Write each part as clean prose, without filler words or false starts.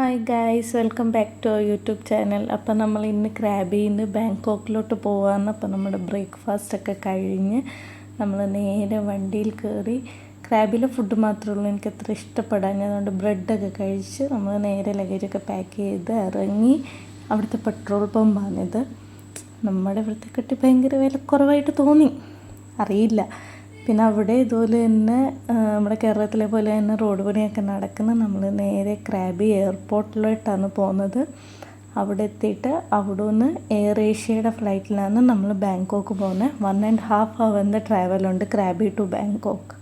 Hi guys, welcome back to our YouTube channel. അപ്പോൾ നമ്മൾ ഇന്ന് ക്രാബിൽ നിന്ന് ബാങ്കോക്കിലോട്ട് പോകാമെന്ന്. അപ്പോൾ നമ്മുടെ ബ്രേക്ക്ഫാസ്റ്റൊക്കെ കഴിഞ്ഞ് നമ്മൾ നേരെ വണ്ടിയിൽ കയറി. ക്രാബിലെ ഫുഡ് മാത്രമേ ഉള്ളൂ എനിക്ക് അത്ര ഇഷ്ടപ്പെടാൻ, അതുകൊണ്ട് ബ്രെഡൊക്കെ കഴിച്ച് നമ്മൾ നേരെ ലഗേജൊക്കെ പാക്ക് ചെയ്ത് ഇറങ്ങി. അവിടുത്തെ പെട്രോൾ പമ്പാണിത്. നമ്മുടെ ഇവിടുത്തെ കെട്ടി ഭയങ്കര വിലക്കുറവായിട്ട് തോന്നി, അറിയില്ല. പിന്നെ അവിടെ ഇതുപോലെ തന്നെ നമ്മുടെ കേരളത്തിലെ പോലെ തന്നെ റോഡ് പണിയൊക്കെ നടക്കുന്നത്. നമ്മൾ നേരെ ക്രാബി എയർപോർട്ടിലോട്ടാണ് പോകുന്നത്. അവിടെ എത്തിയിട്ട് അവിടെ നിന്ന് എയർ ഏഷ്യയുടെ ഫ്ലൈറ്റിലാണ് നമ്മൾ ബാങ്കോക്ക് പോകുന്നത്. 1.5 hour ട്രാവലുണ്ട് ക്രാബി ടു ബാങ്കോക്ക്.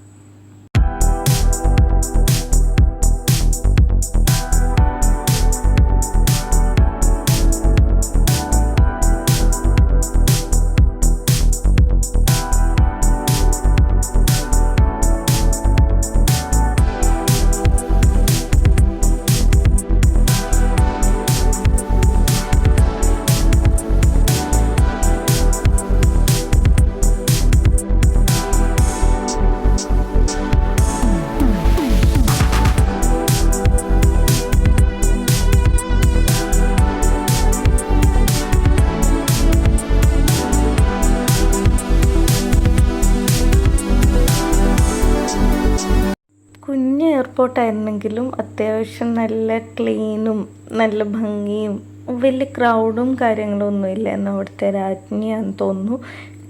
കുഞ്ഞ് എയർപോർട്ടായിരുന്നെങ്കിലും അത്യാവശ്യം നല്ല ക്ലീനും നല്ല ഭംഗിയും വലിയ ക്രൗഡും കാര്യങ്ങളൊന്നും ഇല്ല. എന്നാൽ അവിടുത്തെ രാജ്ഞിയാണെന്ന് തോന്നുന്നു,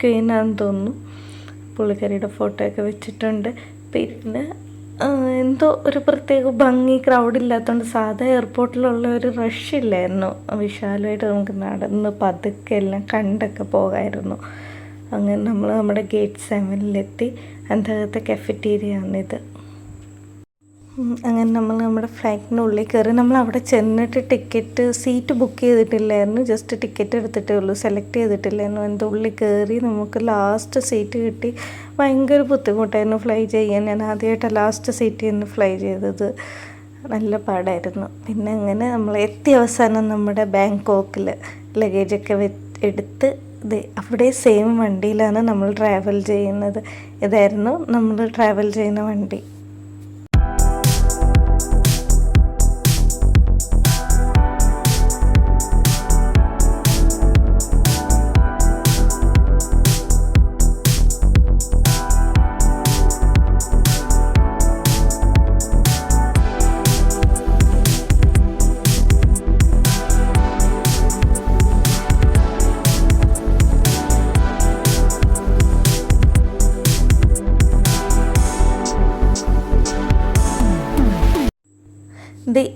ക്വീനാണെന്ന് തോന്നുന്നു. പുള്ളിക്കാരിയുടെ ഫോട്ടോ ഒക്കെ വെച്ചിട്ടുണ്ട്. പിന്നെ എന്തോ ഒരു പ്രത്യേക ഭംഗി, ക്രൗഡില്ലാത്തതുകൊണ്ട് സാധാ എയർപോർട്ടിലുള്ള ഒരു റഷ് ഇല്ലായിരുന്നു. വിശാലമായിട്ട് നമുക്ക് നടന്ന് പതുക്കെ എല്ലാം കണ്ടൊക്കെ പോകാമായിരുന്നു. അങ്ങനെ നമ്മൾ നമ്മുടെ ഗേറ്റ് 7 അതിനകത്തെ കഫറ്റീരിയാണിത്. അങ്ങനെ നമ്മൾ നമ്മുടെ ഫ്ലൈറ്റിനുള്ളിൽ കയറി. നമ്മൾ അവിടെ ചെന്നിട്ട് സീറ്റ് ബുക്ക് ചെയ്തിട്ടില്ലായിരുന്നു, ജസ്റ്റ് ടിക്കറ്റ് എടുത്തിട്ടേ ഉള്ളൂ, സെലക്ട് ചെയ്തിട്ടില്ലായിരുന്നു. അതിൻ്റെ ഉള്ളിൽ കയറി നമുക്ക് ലാസ്റ്റ് സീറ്റ് കിട്ടി. ഭയങ്കര ബുദ്ധിമുട്ടായിരുന്നു ഫ്ലൈ ചെയ്യാൻ. ഞാൻ ആദ്യമായിട്ടാണ് ലാസ്റ്റ് സീറ്റിൽ നിന്ന് ഫ്ലൈ ചെയ്തത്, നല്ല പാടായിരുന്നു. പിന്നെ അങ്ങനെ നമ്മൾ എത്തിയ അവസാനം നമ്മുടെ ബാങ്കോക്കിൽ ലഗേജൊക്കെ എടുത്ത് അവിടെ സെയിം വണ്ടിയിലാണ് നമ്മൾ ട്രാവൽ ചെയ്യുന്നത്. ഇതായിരുന്നു നമ്മൾ ട്രാവൽ ചെയ്യുന്ന വണ്ടി.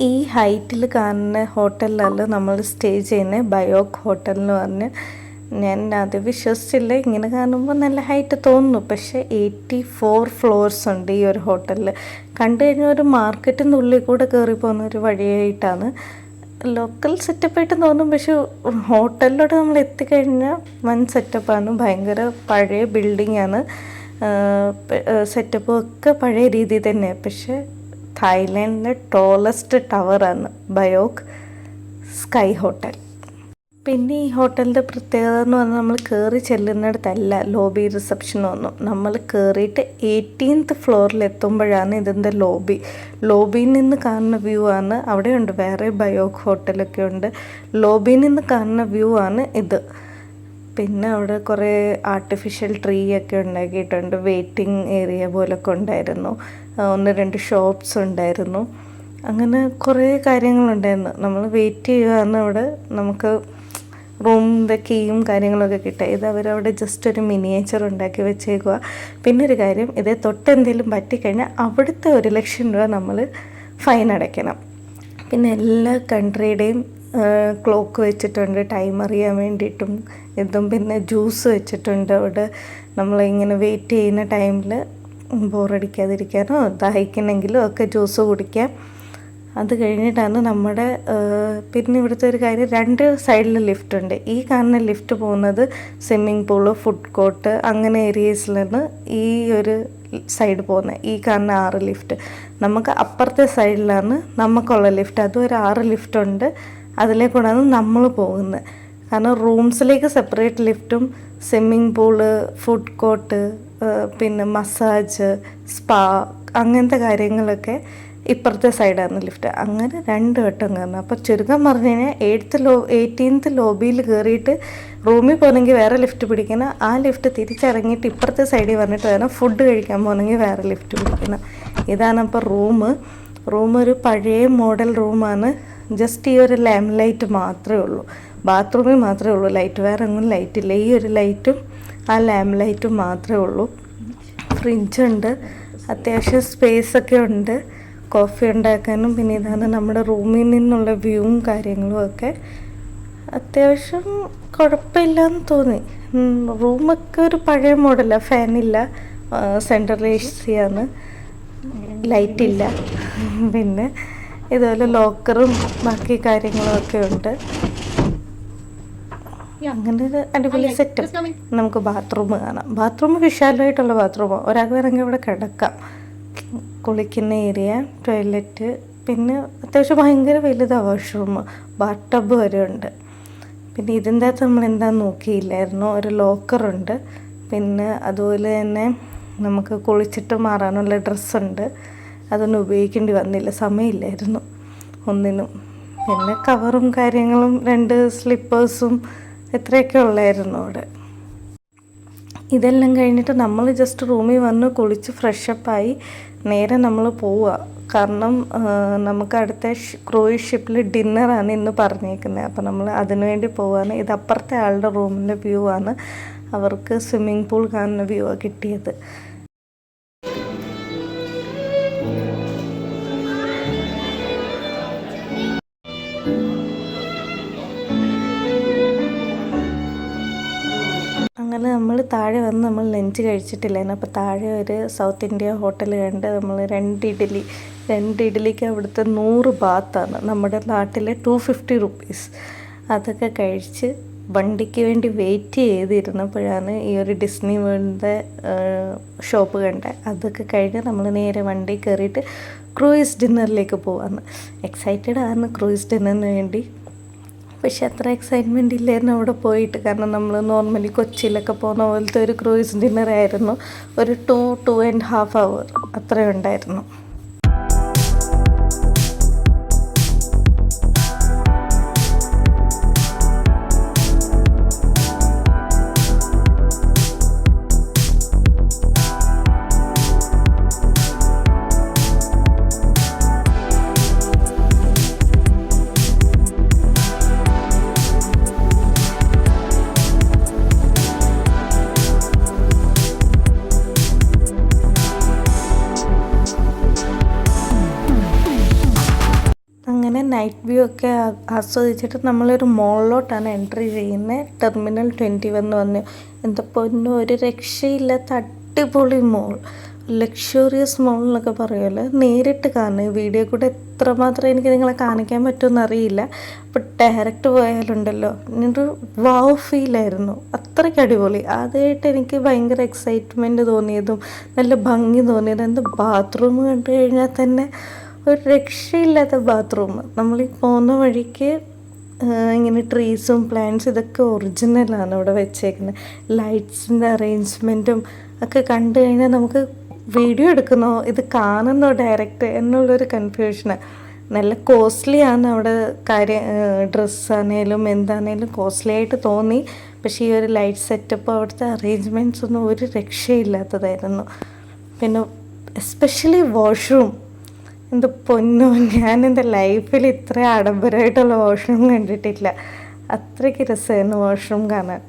ഈ ഹൈറ്റിൽ കാണുന്ന ഹോട്ടലിലല്ല നമ്മൾ സ്റ്റേ ചെയ്യുന്നത്, ബയോക്ക് ഹോട്ടൽ എന്ന് പറഞ്ഞ്. ഞാൻ അത് വിശ്വസിച്ചില്ല. ഇങ്ങനെ കാണുമ്പോൾ നല്ല ഹൈറ്റ് തോന്നുന്നു, പക്ഷേ 84 floors ഉണ്ട് ഈ ഒരു ഹോട്ടലിൽ. കണ്ടു കഴിഞ്ഞാൽ ഒരു മാർക്കറ്റിൻ്റെ ഉള്ളിൽ കൂടെ കയറി പോകുന്ന ഒരു വഴിയായിട്ടാണ്. ലോക്കൽ സെറ്റപ്പായിട്ട് തോന്നും, പക്ഷെ ഹോട്ടലിലോട്ട് നമ്മൾ എത്തിക്കഴിഞ്ഞാൽ വൻ സെറ്റപ്പാണ്. ഭയങ്കര പഴയ ബിൽഡിങ്ങാണ്, സെറ്റപ്പും ഒക്കെ പഴയ രീതിയിൽ തന്നെയാണ്. പക്ഷേ തായ്ലാൻഡിലെ ടോളസ്റ്റ് ടവറാണ് ബയോക്ക് സ്കൈ ഹോട്ടൽ. പിന്നെ ഈ ഹോട്ടലിൻ്റെ പ്രത്യേകത എന്ന് പറഞ്ഞാൽ നമ്മൾ കയറി ചെല്ലുന്നിടത്തല്ല ലോബി റിസപ്ഷനൊന്നും. നമ്മൾ കയറിയിട്ട് 18th floor എത്തുമ്പോഴാണ് ഇതിൻ്റെ ലോബിയിൽ നിന്ന് കാണുന്ന വ്യൂ ആണ്. അവിടെയുണ്ട് വേറെ ബയോക്ക് ഹോട്ടലൊക്കെ ഉണ്ട്. ലോബിയിൽ നിന്ന് കാണുന്ന വ്യൂ ആണ് ഇത്. പിന്നെ അവിടെ കുറേ ആർട്ടിഫിഷ്യൽ ട്രീ ഒക്കെ ഉണ്ടാക്കിയിട്ടുണ്ട്. വെയിറ്റിംഗ് ഏരിയ പോലൊക്കെ ഉണ്ടായിരുന്നു. 1-2 ഷോപ്സ് ഉണ്ടായിരുന്നു. അങ്ങനെ കുറേ കാര്യങ്ങളുണ്ടായിരുന്നു. നമ്മൾ വെയിറ്റ് ചെയ്യുകയാണ്. അവിടെ നമുക്ക് റൂമിൻ്റെ കീയും കാര്യങ്ങളൊക്കെ കിട്ടുക. ഇത് അവരവിടെ ജസ്റ്റ് ഒരു മിനിയേച്ചർ ഉണ്ടാക്കി വെച്ചേക്കുക. പിന്നെ ഒരു കാര്യം, ഇതേ തൊട്ടെന്തെങ്കിലും പറ്റിക്കഴിഞ്ഞാൽ അവിടുത്തെ 1 ലക്ഷം രൂപ നമ്മൾ ഫൈൻ അടയ്ക്കണം. പിന്നെ എല്ലാ കൺട്രിയുടെയും ക്ലോക്ക് വെച്ചിട്ടുണ്ട്, ടൈം അറിയാൻ വേണ്ടിയിട്ടും ഇതും. പിന്നെ ജ്യൂസ് വെച്ചിട്ടുണ്ട് അവിടെ. നമ്മളിങ്ങനെ വെയിറ്റ് ചെയ്യുന്ന ടൈമിൽ ബോറടിക്കാതിരിക്കാനോ ദാഹിക്കണമെങ്കിലോ ഒക്കെ ജ്യൂസ് കുടിക്കാം. അത് കഴിഞ്ഞിട്ടാണ് നമ്മുടെ പിന്നെ ഇവിടുത്തെ ഒരു കാര്യം, 2 സൈഡിൽ ലിഫ്റ്റ് ഉണ്ട്. ഈ കാണുന്ന ലിഫ്റ്റ് പോകുന്നത് സ്വിമ്മിങ് പൂള്, ഫുഡ് കോർട്ട് അങ്ങനെ ഏരിയസിലാണ് ഈ ഒരു സൈഡ് പോകുന്നത്. ഈ കാണുന്ന 6 ലിഫ്റ്റ്. നമുക്ക് അപ്പുറത്തെ സൈഡിലാണ് നമുക്കുള്ള ലിഫ്റ്റ്. അതും ഒരു 6 ലിഫ്റ്റ് ഉണ്ട്. അതിലേക്കൂടാണ് നമ്മൾ പോകുന്നത്. കാരണം റൂംസിലേക്ക് സെപ്പറേറ്റ് ലിഫ്റ്റും സ്വിമ്മിങ് പൂള്, ഫുഡ് കോർട്ട്, പിന്നെ മസാജ്, സ്പാ അങ്ങനത്തെ കാര്യങ്ങളൊക്കെ ഇപ്പുറത്തെ സൈഡാണ് ലിഫ്റ്റ്. അങ്ങനെ 2 വട്ടം കയറണം. അപ്പോൾ ചുരുക്കം പറഞ്ഞു കഴിഞ്ഞാൽ 18th ലോബിയിൽ കയറിയിട്ട് റൂമിൽ പോകണമെങ്കിൽ വേറെ ലിഫ്റ്റ് പിടിക്കണം. ആ ലിഫ്റ്റ് തിരിച്ചിറങ്ങിയിട്ട് ഇപ്പുറത്തെ സൈഡിൽ വന്നിട്ട് വേണം ഫുഡ് കഴിക്കാൻ പോകണമെങ്കിൽ വേറെ ലിഫ്റ്റ് പിടിക്കണം. ഇതാണ് അപ്പോൾ റൂം ഒരു പഴയ മോഡൽ റൂമാണ്. ജസ്റ്റ് ഈ ഒരു ലാമ്പ് ലൈറ്റ് മാത്രമേ ഉള്ളൂ, ബാത്റൂമിൽ മാത്രമേ ഉള്ളൂ ലൈറ്റ്, വേറെ ഒന്നും ലൈറ്റില്ല. ഈ ഒരു ലൈറ്റും ആ ലാമ്പ് ലൈറ്റും മാത്രമേ ഉള്ളൂ. ഫ്രിഡ്ജുണ്ട്, അത്യാവശ്യം സ്പേസൊക്കെ ഉണ്ട് കോഫി ഉണ്ടാക്കാനും. പിന്നെ ഇതാണ് നമ്മുടെ റൂമിൽ നിന്നുള്ള വ്യൂവും കാര്യങ്ങളും ഒക്കെ. അത്യാവശ്യം കുഴപ്പമില്ലെന്ന് തോന്നി. റൂമൊക്കെ ഒരു പഴയ മോഡലാണ്, ഫാനില്ല, സെൻട്രൽ എ സിയാണ്, ലൈറ്റില്ല. പിന്നെ ഇതുപോലെ ലോക്കറും ബാക്കി കാര്യങ്ങളും ഒക്കെ ഉണ്ട്. അങ്ങനെ ഒരു അടിപൊളി സെറ്റ്. നമുക്ക് ബാത്റൂം കാണാം. ബാത്റൂം വിശാലമായിട്ടുള്ള ബാത്റൂമാണ്, ഒരാൾക്ക് വേണമെങ്കിൽ ഇവിടെ കിടക്കാം. കുളിക്കുന്ന ഏരിയ, ടോയ്ലറ്റ്, പിന്നെ അത്യാവശ്യം ഭയങ്കര വലുതാണ് വാഷ്റൂം, ബാത്ത് ടബ് വരെ ഉണ്ട്. പിന്നെ ഇതിൻ്റെ അകത്ത് നമ്മൾ എന്താ നോക്കിയില്ലായിരുന്നു, ഒരു ലോക്കറുണ്ട്. പിന്നെ അതുപോലെ തന്നെ നമുക്ക് കുളിച്ചിട്ട് മാറാനുള്ള ഡ്രസ്സുണ്ട്. അതൊന്നും ഉപയോഗിക്കേണ്ടി വന്നില്ല, സമയമില്ലായിരുന്നു ഒന്നിനും. പിന്നെ കവറും കാര്യങ്ങളും 2 സ്ലിപ്പേഴ്സും ഇത്രയൊക്കെ ഉള്ളായിരുന്നു അവിടെ. ഇതെല്ലാം കഴിഞ്ഞിട്ട് നമ്മൾ ജസ്റ്റ് റൂമിൽ വന്ന് കുളിച്ച് ഫ്രഷപ്പായി നേരെ നമ്മൾ പോവുക. കാരണം നമുക്ക് അടുത്ത ക്രൂയിസ് ഷിപ്പിൽ ഡിന്നറാണ് ഇന്ന് പറഞ്ഞേക്കുന്നത്. അപ്പോൾ നമ്മൾ അതിനു വേണ്ടി പോവുകയാണ്. ഇത് അപ്പുറത്തെ ആളുടെ റൂമിൻ്റെ വ്യൂ ആണ്, അവർക്ക് സ്വിമ്മിംഗ് പൂൾ കാണുന്ന വ്യൂ ആണ് കിട്ടിയത്. അങ്ങനെ നമ്മൾ താഴെ വന്ന് നമ്മൾ ലഞ്ച് കഴിച്ചിട്ടില്ലായിരുന്നു. അപ്പോൾ താഴെ ഒരു സൗത്ത് ഇന്ത്യ ഹോട്ടൽ കണ്ട് നമ്മൾ 2 ഇഡ്ഡലിക്ക് അവിടുത്തെ 100 ബാത്താണ്, നമ്മുടെ നാട്ടിലെ 250 റുപ്പീസ്. അതൊക്കെ കഴിച്ച് വണ്ടിക്ക് വേണ്ടി വെയിറ്റ് ചെയ്തിരുന്നപ്പോഴാണ് ഈ ഒരു ഡിസ്നി വേൾഡിൻ്റെ ഷോപ്പ് കണ്ടത്. അതൊക്കെ കഴിഞ്ഞ് നമ്മൾ നേരെ വണ്ടി കയറിയിട്ട് ക്രൂയിസ് ഡിന്നറിലേക്ക് പോകാമെന്ന്. എക്സൈറ്റഡ് ആണ് ക്രൂയിസ് ഡിന്നറിന് വേണ്ടി. പക്ഷെ അത്ര എക്സൈറ്റ്മെൻറ്റ് ഇല്ലായിരുന്നു അവിടെ പോയിട്ട്. കാരണം നമ്മൾ നോർമലി കൊച്ചിയിലൊക്കെ പോകുന്ന പോലത്തെ ഒരു ക്രൂയിസ് ഡിന്നറായിരുന്നു. ഒരു 2.5 അവർ അത്രയും ഉണ്ടായിരുന്നു. നൈറ്റ് വ്യൂ ഒക്കെ ആസ്വദിച്ചിട്ട് നമ്മളൊരു മോളിലോട്ടാണ് എൻട്രി ചെയ്യുന്നത്. ടെർമിനൽ 21 വന്ന് എന്താ പൊന്നോ, ഒരു രക്ഷയില്ലാത്ത അടിപൊളി മോൾ, ലക്ഷറിയസ് മോൾ എന്നൊക്കെ പറയുമല്ലോ. നേരിട്ട് കാണുക, വീഡിയോ കൂടെ എത്രമാത്രം എനിക്ക് നിങ്ങളെ കാണിക്കാൻ പറ്റുമെന്ന് അറിയില്ല. അപ്പോൾ ഡയറക്റ്റ് പോയാലുണ്ടല്ലോ ഒരു വാവ് ഫീലായിരുന്നു, അത്രയ്ക്ക് അടിപൊളി. ആദ്യമായിട്ട് എനിക്ക് ഭയങ്കര എക്സൈറ്റ്മെൻറ്റ് തോന്നിയതും നല്ല ഭംഗി തോന്നിയതും എന്താ ബാത്റൂം കണ്ടു കഴിഞ്ഞാൽ തന്നെ ഒരു രക്ഷയില്ലാത്ത ബാത്റൂം. നമ്മൾ ഈ പോകുന്ന വഴിക്ക് ഇങ്ങനെ ട്രീസും പ്ലാന്റ്സ് ഇതൊക്കെ ഒറിജിനലാണ് ഇവിടെ വെച്ചേക്കുന്നത്. ലൈറ്റ്സിൻ്റെ അറേഞ്ച്മെൻറ്റും ഒക്കെ കണ്ടു കഴിഞ്ഞാൽ നമുക്ക് വീഡിയോ എടുക്കുന്നോ ഇത് കാണുന്നോ ഡയറക്റ്റ് എന്നുള്ളൊരു കൺഫ്യൂഷന്. നല്ല കോസ്റ്റ്ലിയാണ് അവിടെ ഡ്രസ്സാണേലും എന്താണേലും കോസ്റ്റ്ലി ആയിട്ട് തോന്നി. പക്ഷേ ഈ ഒരു ലൈറ്റ് സെറ്റപ്പ് അവിടുത്തെ അറേഞ്ച്മെൻറ്റ്സ് ഒന്നും ഒരു രക്ഷയില്ലാത്തതായിരുന്നു. പിന്നെ എസ്പെഷ്യലി വാഷ്റൂം, എന്ത് പൊന്നോ, ഞാൻ എൻ്റെ ലൈഫിൽ ഇത്ര ആഡംബരമായിട്ടുള്ള വാഷ്റൂം കണ്ടിട്ടില്ല. അത്രയ്ക്ക് രസമായിരുന്നു വാഷ്റൂം കാണാൻ.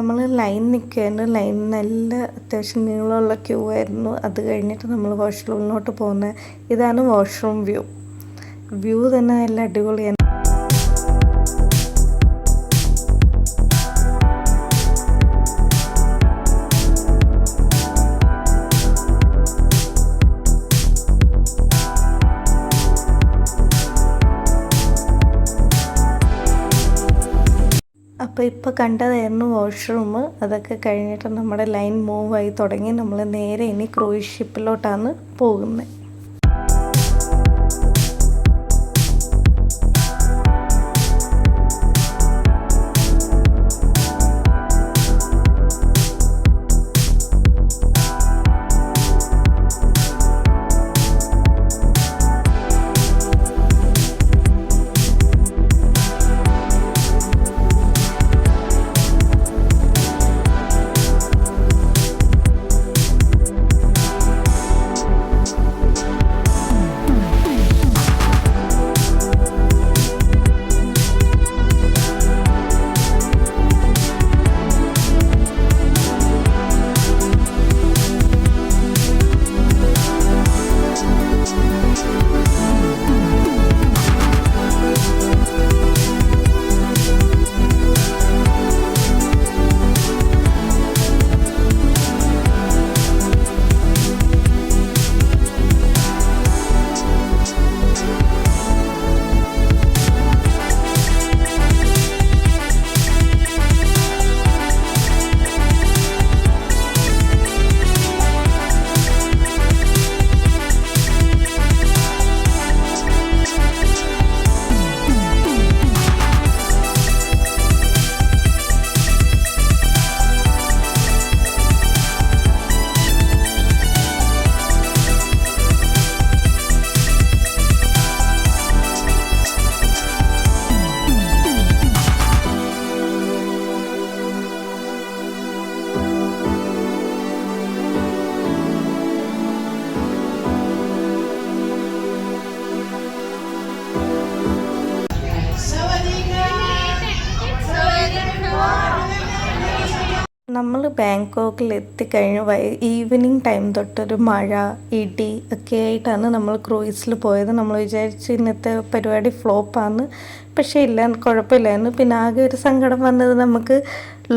നമ്മൾ ലൈൻ നിൽക്കുകയായിരുന്നു. ലൈൻ നല്ല അത്യാവശ്യം നീളമുള്ള ക്യൂ ആയിരുന്നു. അത് കഴിഞ്ഞിട്ട് നമ്മൾ വാഷ്റൂമിലോട്ട് പോകുന്നത്. ഇതാണ് വാഷ്റൂം വ്യൂ തന്നെ നല്ല അടിപൊളിയാണ്. അപ്പോൾ ഇപ്പോൾ കണ്ടതായിരുന്നു വാഷ്റൂം. അതൊക്കെ കഴിഞ്ഞിട്ട് നമ്മുടെ ലൈൻ മൂവായി തുടങ്ങി. നമ്മൾ നേരെ ഇനി ക്രൂയിസ് ഷിപ്പിലോട്ടാണ് പോകുന്നത്. നമ്മൾ ബാങ്കോക്കിൽ എത്തിക്കഴിഞ്ഞ് ഈവനിങ് ടൈം തൊട്ടൊരു മഴ, ഇടി ഒക്കെ ആയിട്ടാണ് നമ്മൾ ക്രൂയിസിൽ പോയത്. നമ്മൾ വിചാരിച്ചു ഇന്നത്തെ പരിപാടി ഫ്ലോപ്പാണ്. പക്ഷേ ഇല്ല, കുഴപ്പമില്ലായിരുന്നു. പിന്നെ ആകെ ഒരു സങ്കടം വന്നത് നമുക്ക്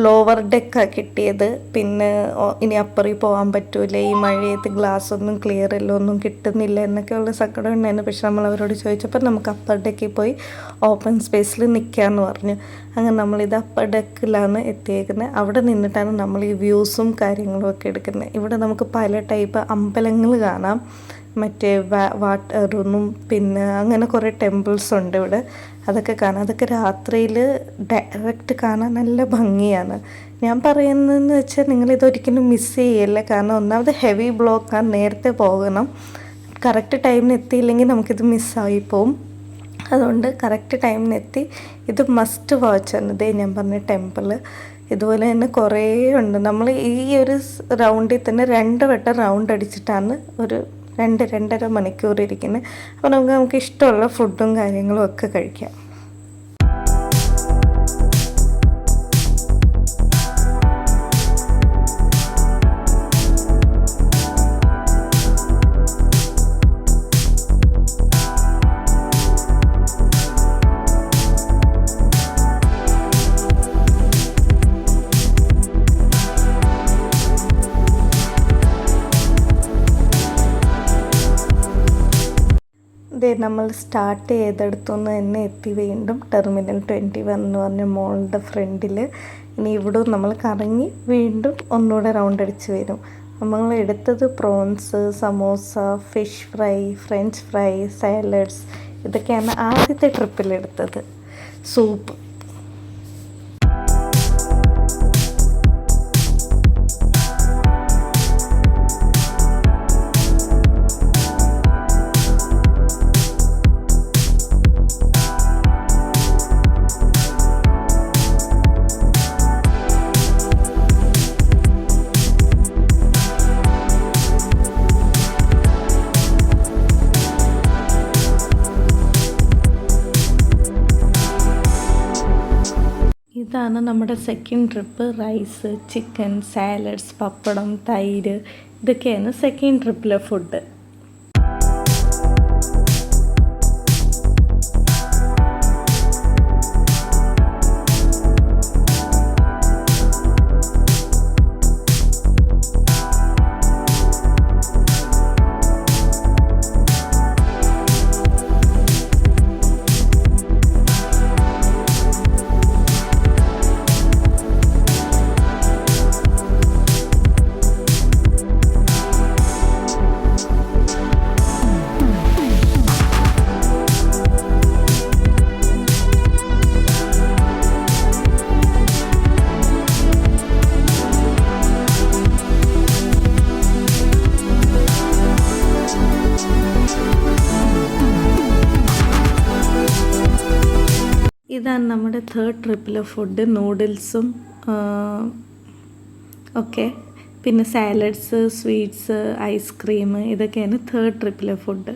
ലോവർ ഡെക്കാണ് കിട്ടിയത്. പിന്നെ ഇനി അപ്പുറം പോകാൻ പറ്റൂല, ഈ മഴയത്ത് ഗ്ലാസ് ഒന്നും ക്ലിയർ അല്ല, ഒന്നും കിട്ടുന്നില്ല എന്നൊക്കെയുള്ള സങ്കടം ഉണ്ടായിരുന്നു. പക്ഷെ നമ്മൾ അവരോട് ചോദിച്ചപ്പോൾ നമുക്ക് അപ്പർ ഡെക്കിൽ പോയി ഓപ്പൺ സ്പേസിൽ നിൽക്കാമെന്ന് പറഞ്ഞു. അങ്ങനെ നമ്മളിത് അപ്പർ ഡെക്കിലാണ് എത്തിയേക്കുന്നത്. അവിടെ നിന്നിട്ടാണ് നമ്മൾ ഈ വ്യൂസും കാര്യങ്ങളും ഒക്കെ എടുക്കുന്നത്. ഇവിടെ നമുക്ക് പല ടൈപ്പ് അമ്പലങ്ങൾ കാണാം. മറ്റേ വാട്ടറൊന്നും പിന്നെ അങ്ങനെ കുറേ ടെമ്പിൾസ് ഉണ്ട് ഇവിടെ. അതൊക്കെ കാണാം. അതൊക്കെ രാത്രിയിൽ ഡയറക്റ്റ് കാണാൻ നല്ല ഭംഗിയാണ്. ഞാൻ പറയുന്നതെന്ന് വെച്ചാൽ നിങ്ങളിതൊരിക്കലും മിസ് ചെയ്യല്ല. കാരണം ഒന്നാമത് ഹെവി ബ്ലോക്കാണ്, നേരത്തെ പോകണം. കറക്റ്റ് ടൈമിന് എത്തിയില്ലെങ്കിൽ നമുക്കിത് മിസ്സായി പോവും. അതുകൊണ്ട് കറക്റ്റ് ടൈമിന് എത്തി ഇത് മസ്റ്റ് വാച്ചാണ്. ഇതേ ഞാൻ പറഞ്ഞ ടെമ്പിൾ. ഇതുപോലെ തന്നെ കുറേ ഉണ്ട്. നമ്മൾ ഈ ഒരു റൗണ്ടിൽ തന്നെ 2 വട്ടം റൗണ്ട് അടിച്ചിട്ടാണ് ഒരു 2-2.5 മണിക്കൂർ ഇരിക്കുന്നത്. അപ്പോൾ നമുക്ക് ഇഷ്ടമുള്ള ഫുഡും കാര്യങ്ങളും ഒക്കെ കഴിക്കാം. നമ്മൾ സ്റ്റാർട്ട് ചെയ്തെടുത്തുനിന്ന് തന്നെ എത്തി വീണ്ടും ടെർമിനൽ 21 എന്ന് പറഞ്ഞ മോളിൻ്റെ ഫ്രണ്ടിൽ. ഇനി ഇവിടെ നമ്മൾ കറങ്ങി വീണ്ടും ഒന്നുകൂടെ റൗണ്ട് അടിച്ച് വരും. നമ്മൾ എടുത്തത് prawns, samosa, fish fry, french fry, salads, ഇതൊക്കെയാണ് ആദ്യത്തെ ട്രിപ്പിലെടുത്തത്. സൂപ്പ്. ഇതാണ് നമ്മുടെ second trip. Rice, chicken, salads, pappadam, തൈര്, ഇതൊക്കെയാണ് സെക്കൻഡ് ട്രിപ്പിലെ ഫുഡ്. ഇതാണ് നമ്മുടെ തേർഡ് ട്രിപ്പിലെ ഫുഡ്. നൂഡിൽസും ഒക്കെ, പിന്നെ സാലഡ്സ്, സ്വീറ്റ്സ്, ഐസ്ക്രീം, ഇതൊക്കെയാണ് തേർഡ് ട്രിപ്പിലെ ഫുഡ്.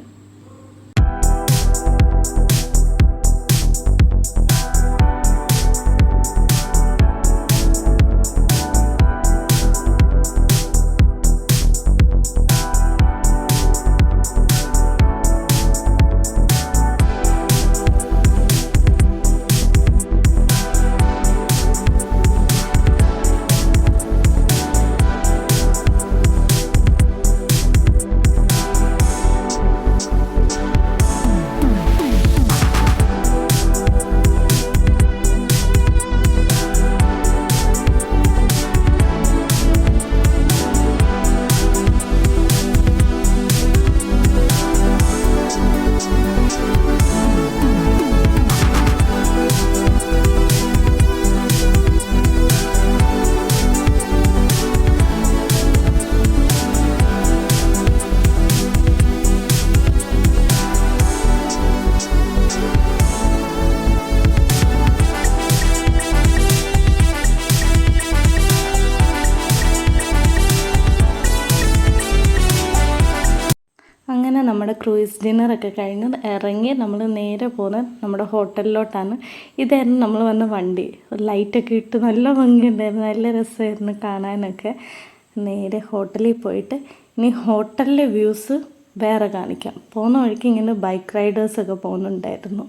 അങ്ങനെ നമ്മുടെ ക്രൂയിസ് ഡിന്നറൊക്കെ കഴിഞ്ഞ് ഇറങ്ങി നമ്മൾ നേരെ പോകുന്നത് നമ്മുടെ ഹോട്ടലിലോട്ടാണ്. ഇതായിരുന്നു നമ്മൾ വന്ന വണ്ടി. ലൈറ്റൊക്കെ ഇട്ട് നല്ല ഭംഗിയുണ്ടായിരുന്നു, നല്ല രസമായിരുന്നു കാണാനൊക്കെ. നേരെ ഹോട്ടലിൽ പോയിട്ട് ഇനി ഹോട്ടലിലെ വ്യൂസ് വേറെ കാണിക്കാം. പോകുന്ന വഴിക്ക് ഇങ്ങനെ ബൈക്ക് റൈഡേഴ്സൊക്കെ പോകുന്നുണ്ടായിരുന്നു.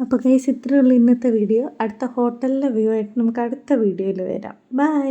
അപ്പോൾ ഗൈസ്, ഇത്രയേ ഉള്ളൂ ഇന്നത്തെ വീഡിയോ. അടുത്ത ഹോട്ടലിലെ വ്യൂ ആയിട്ട് നമുക്ക് അടുത്ത വീഡിയോയിൽ വരാം. ബൈ.